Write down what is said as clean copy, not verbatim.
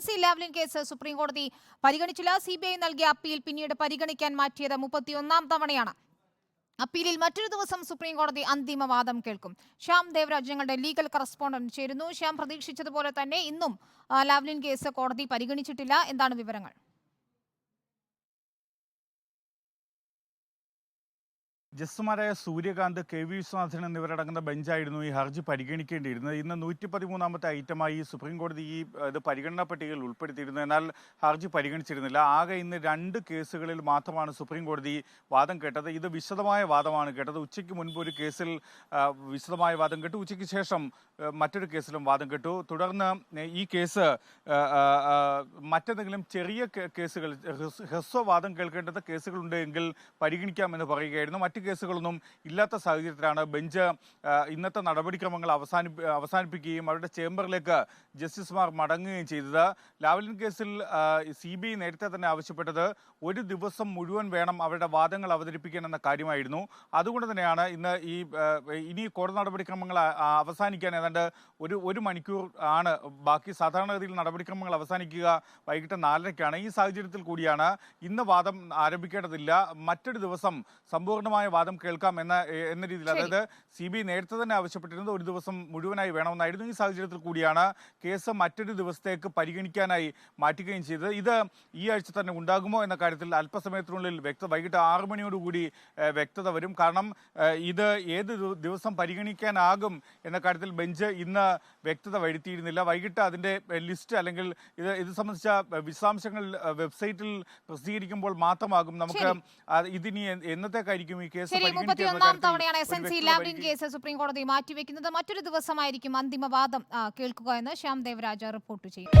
SNC Lavalin case supreme കോടതി പരിഗണിച്ചില്ല. CBI നൽകിയ അപ്പീൽ പിന്നീട് പരിഗണിക്കാൻ മാറ്റിയത് 31ാം തവണയാണ്. അപ്പീലിൽ മറ്റൊരു ദിവസം സുപ്രീം കോടതി അന്തിമ വാദം കേൾക്കും. ശ്യാം ദേവരാജ് ഞങ്ങളുടെ ലീഗൽ കറസ്പോണ്ടന്റ് ചേരുന്നു. ശ്യാം, പ്രതീക്ഷിച്ചതുപോലെ തന്നെ ഇന്നും ലാവ്ലിൻ കേസ് കോടതി പരിഗണിച്ചിട്ടില്ല. എന്താണ് വിവരങ്ങൾ? ജസ്റ്റിസുമാരായ സൂര്യകാന്ത്, KV വിശ്വനാഥൻ എന്നിവരടങ്ങുന്ന ബെഞ്ചായിരുന്നു ഈ ഹർജി പരിഗണിക്കേണ്ടിയിരുന്നത്. ഇന്ന് 113ാമത്തെ ഐറ്റമായി സുപ്രീം കോടതി ഇത് പരിഗണനാ പട്ടികയിൽ ഉൾപ്പെടുത്തിയിരുന്നു. എന്നാൽ ഹർജി പരിഗണിച്ചിരുന്നില്ല. ആകെ ഇന്ന് 2 കേസുകളിൽ മാത്രമാണ് സുപ്രീം കോടതി വാദം കേട്ടത്. ഇത് വിശദമായ വാദമാണ് കേട്ടത്. ഉച്ചയ്ക്ക് മുൻപ് ഒരു കേസിൽ വിശദമായ വാദം കേട്ടു. ഉച്ചയ്ക്ക് ശേഷം മറ്റൊരു കേസിലും വാദം കേട്ടു. തുടർന്ന് ഈ കേസ് മറ്റെന്തെങ്കിലും ചെറിയ കേസുകൾ, ഹ്രസ്വവാദം കേൾക്കേണ്ടത് കേസുകളുണ്ട് എങ്കിൽ പരിഗണിക്കാമെന്ന് പറയുകയായിരുന്നു. മറ്റ് കേസുകളൊന്നും ഇല്ലാത്ത സാഹചര്യത്തിലാണ് ബെഞ്ച് ഇന്നത്തെ നടപടിക്രമങ്ങൾ അവസാനിപ്പിക്കുകയും അവരുടെ ചേംബറിലേക്ക് ജസ്റ്റിസുമാർ മടങ്ങുകയും ചെയ്തത്. ലാവ്ലിൻ കേസിൽ CBI നേരത്തെ തന്നെ ആവശ്യപ്പെട്ടത് ഒരു ദിവസം മുഴുവൻ വേണം അവരുടെ വാദങ്ങൾ അവതരിപ്പിക്കാൻ എന്ന കാര്യമായിരുന്നു. അതുകൊണ്ട് തന്നെയാണ് ഇന്ന് ഇനി കോടതി നടപടിക്രമങ്ങൾ അവസാനിക്കാൻ ഏതാണ്ട് ഒരു മണിക്കൂർ ആണ് ബാക്കി. സാധാരണഗതിയിൽ നടപടിക്രമങ്ങൾ അവസാനിക്കുക വൈകിട്ട് 4:30-ക്കാണ്. ഈ സാഹചര്യത്തിൽ കൂടിയാണ് ഇന്ന് വാദം ആരംഭിക്കേണ്ടതില്ല, മറ്റൊരു ദിവസം സമ്പൂർണ്ണമായ വാദം കേൾക്കാം എന്ന രീതിയിൽ, അതായത് CBI നേരത്തെ തന്നെ ആവശ്യപ്പെട്ടിരുന്നത് ഒരു ദിവസം മുഴുവനായി വേണമെന്നായിരുന്നു. ഈ സാഹചര്യത്തിൽ കൂടിയാണ് കേസ് മറ്റൊരു ദിവസത്തേക്ക് പരിഗണിക്കാനായി മാറ്റുകയും ചെയ്തത്. ഇത് ഈ ആഴ്ച തന്നെ ഉണ്ടാകുമോ എന്ന കാര്യത്തിൽ അല്പസമയത്തിനുള്ളിൽ വൈകിട്ട് 6 മണിയോടുകൂടി വ്യക്തത വരും. കാരണം ഇത് ഏത് ദിവസം പരിഗണിക്കാനാകും എന്ന കാര്യത്തിൽ ബെഞ്ച് ഇന്ന് വ്യക്തത വരുത്തിയിരുന്നില്ല. വൈകിട്ട് അതിന്റെ ലിസ്റ്റ് അല്ലെങ്കിൽ ഇത് സംബന്ധിച്ച വിശദാംശങ്ങൾ വെബ്സൈറ്റിൽ പ്രസിദ്ധീകരിക്കുമ്പോൾ മാത്രമാകും നമുക്ക് ഇതിനി എന്നത്തേക്കായിരിക്കും ഈ കേസ്. 31ാം തവണയാണ് SNC ലാവ്ലിൻ കേസ് സുപ്രീം കോടതി മാറ്റിവെക്കുന്നത്. മറ്റൊരു ദിവസമായിരിക്കും അന്തിമ വാദം കേൾക്കുക എന്ന് ശ്യാം ദേവരാജ് റിപ്പോർട്ട് ചെയ്യും.